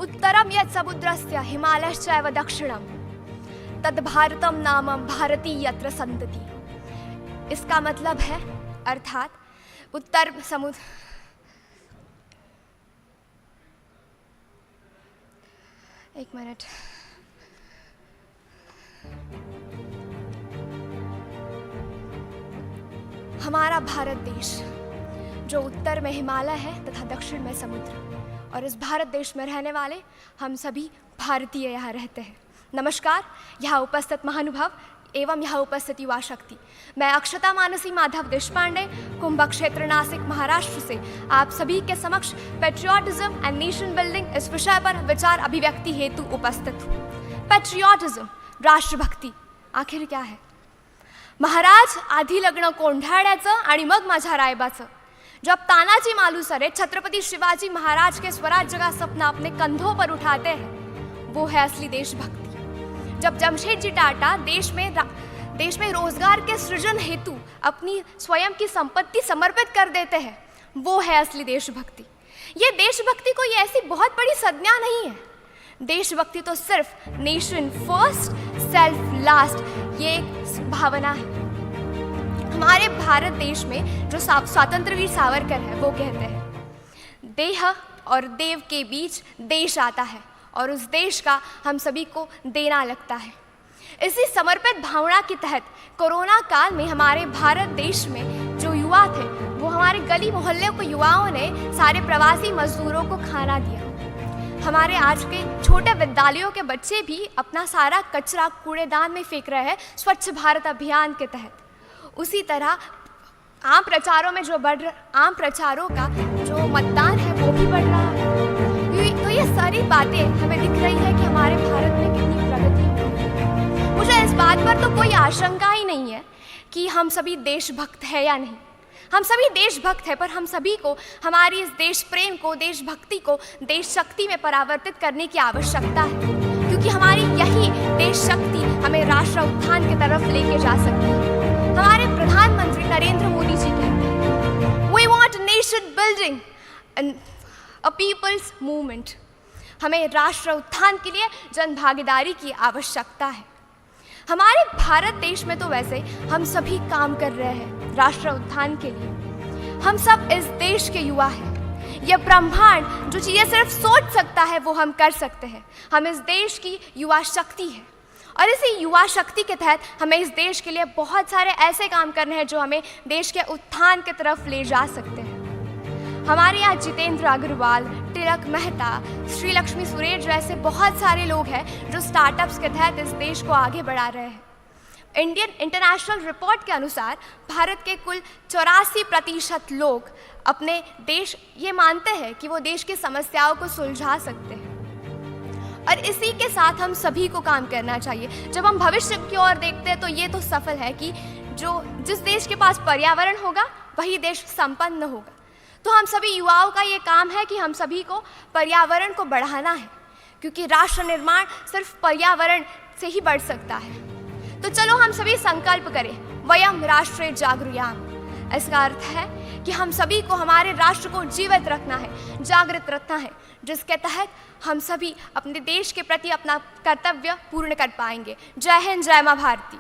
उत्तरम यत् समुद्रस्य हिमालयश्चैव दक्षिणम तद भारतम नामम भारती यत्र संतति। इसका मतलब है, अर्थात उत्तर समुद्र, एक मिनट, हमारा भारत देश जो उत्तर में हिमालय है तथा दक्षिण में समुद्र, और इस भारत देश में रहने वाले हम सभी भारतीय यहाँ रहते हैं। नमस्कार, यहाँ उपस्थित महानुभाव एवं यहाँ उपस्थित युवा शक्ति। मैं अक्षता मानसी माधव देशपांडे, कुंभ क्षेत्र, नासिक, महाराष्ट्र से आप सभी के समक्ष पेट्रियाटिज्म एंड नेशन बिल्डिंग इस विषय पर विचार अभिव्यक्ति हेतु उपस्थित हूँ। पेट्रियाटिज्म, राष्ट्रभक्ति, आखिर क्या है? महाराज आधी लग्न कोंढाण्याचं आणि मग माझ्या रायबाचं। जब तानाजी मालुसरे छत्रपति शिवाजी महाराज के स्वराज्य का सपना अपने कंधों पर उठाते हैं, वो है असली देशभक्ति। जब जमशेदजी टाटा देश में रोजगार के सृजन हेतु अपनी स्वयं की संपत्ति समर्पित कर देते हैं, वो है असली देशभक्ति। ये देशभक्ति कोई ऐसी बहुत बड़ी संज्ञा नहीं है। देशभक्ति तो सिर्फ नेशन फर्स्ट सेल्फ लास्ट, ये एक भावना है। हमारे भारत देश में जो स्वतंत्रवीर सावरकर है, वो कहते हैं, देह और देव के बीच देश आता है और उस देश का हम सभी को देना लगता है। इसी समर्पित भावना के तहत कोरोना काल में हमारे भारत देश में जो युवा थे, वो हमारे गली मोहल्ले के युवाओं ने सारे प्रवासी मजदूरों को खाना दिया। हमारे आज के छोटे विद्यालयों के बच्चे भी अपना सारा कचरा कूड़ेदान में फेंक रहे हैं स्वच्छ भारत अभियान के तहत। उसी तरह आम प्रचारों में आम प्रचारों का जो मतदान है वो भी बढ़ रहा है। तो ये सारी बातें हमें दिख रही है कि हमारे भारत में कितनी प्रगति हुई है। मुझे इस बात पर तो कोई आशंका ही नहीं है कि हम सभी देशभक्त हैं या नहीं। हम सभी देशभक्त हैं, पर हम सभी को हमारी इस देश प्रेम को, देशभक्ति को देश शक्ति में परावर्तित करने की आवश्यकता है, क्योंकि हमारी यही देश शक्ति हमें राष्ट्र उत्थान की तरफ लेके जा सकती है। हमारे प्रधानमंत्री नरेंद्र मोदी जी कहते हैं, We want nation building and a people's movement। हमें राष्ट्र उत्थान के लिए जन भागीदारी की आवश्यकता है। हमारे भारत देश में तो वैसे हम सभी काम कर रहे हैं राष्ट्र उत्थान के लिए। हम सब इस देश के युवा हैं। यह ब्रह्मांड जो चीज़ें सिर्फ सोच सकता है, वो हम कर सकते हैं। हम इस देश की युवा शक्ति है, और इसी युवा शक्ति के तहत हमें इस देश के लिए बहुत सारे ऐसे काम करने हैं जो हमें देश के उत्थान की तरफ ले जा सकते हैं। हमारे यहाँ जितेंद्र अग्रवाल, तिलक मेहता, श्री लक्ष्मी सुरेश जैसे बहुत सारे लोग हैं जो स्टार्टअप्स के तहत इस देश को आगे बढ़ा रहे हैं। इंडियन इंटरनेशनल रिपोर्ट के अनुसार भारत के कुल 84% लोग अपने देश ये मानते हैं कि वो देश की समस्याओं को सुलझा सकते हैं, और इसी के साथ हम सभी को काम करना चाहिए। जब हम भविष्य की ओर देखते हैं तो ये तो सफल है कि जिस देश के पास पर्यावरण होगा वही देश संपन्न होगा। तो हम सभी युवाओं का ये काम है कि हम सभी को पर्यावरण को बढ़ाना है, क्योंकि राष्ट्र निर्माण सिर्फ पर्यावरण से ही बढ़ सकता है। तो चलो हम सभी संकल्प करें, वयम राष्ट्रे जागृयाम। इसका अर्थ है कि हम सभी को हमारे राष्ट्र को जीवित रखना है, जागृत रखना है, जिसके तहत हम सभी अपने देश के प्रति अपना कर्तव्य पूर्ण कर पाएंगे। जय हिंद, जय मां भारती।